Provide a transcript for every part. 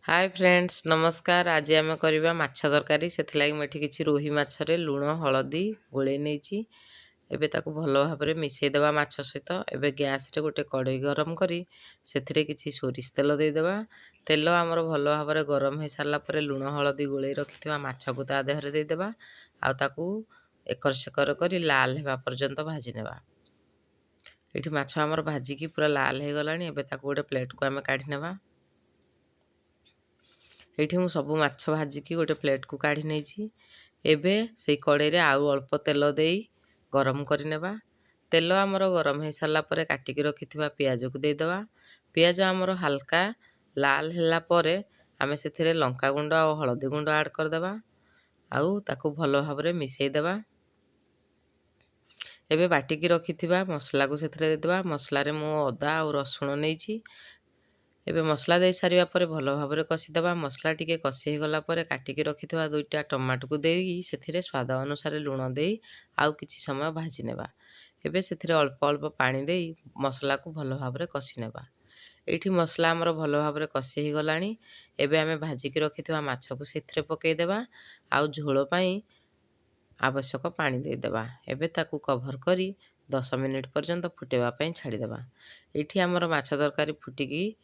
Hi friends नमस्कार। आज आम करवा माछ तरकारी से मुझे किसी रोही माछरे लुण हलदी गोले नहीं एबे ताकू भल भाव में मिसईदेवा माछ सहित एबे गैस रे गोटे कड़ई गरम करी से किसी सोरिष तेल देदेबा। तेल आमर भल भाव में गरम हो सारा पर लुण हलदी गोले रखि माछ को ता देहरे देदेबा आउ एकर सेकर कर लाल होगा पर्यंत भाजी नेबा। ये माछ आमर भाजिकी पूरा लाल हो गलानी। एबे ताकू गोटे प्लेट को आम काढ़ी नेबा। ये मु सब माछ भाजिकी गोटे प्लेट को काढ़ी नहीं। एबे से कड़ई रे आउ अल्प तेल दे गरम करनेबा। तेल आमर गरम हो सारा पर काटिकी रखि पियाज को देदेबा। पियाज आमर हल्का लाल होला पर आम से लंका गुंड और हलदी गुंड ऐड करदेबा आउ ताकू भल भाव में मिसईदेबा। एबे बाटिकी रखि मसला को से देदेबा। मसलार मु अदा और रसुण नहीं। एबे मसला दे सारिया पर भल भाव में कषिदेबा। मसला टिके कषि हो गला पर काटिकी रखिथिबा दुईटा टमाटो को देई सेथिरे स्वाद अनुसार लुण देई आउ किछि समय भाजी नेबा। एबे सेथिरे अल्प अल्प पानी देई मसला को भल भाव में कषि नेबा। एठी मसला हमर भल भाव में कषि हो गलानी। एबे आमे भाजिकी रखिथिबा माछ को सेथिरे पकेई देबा आउ झोल पई आवश्यक पानी देदेबा। एबे ताकू कभर करी 10 मिनिट पर्यंत फुटेबा पई छाड़ी देबा। एठी हमर माछ तरकारी फुटिकी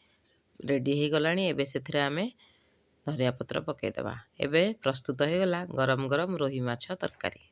रेडी हो गलानी। एबे सेथिरे आमे धनिया पत्र पकेई देबा। एबे प्रस्तुत हो गला गरम गरम रोही माछ तरकारी।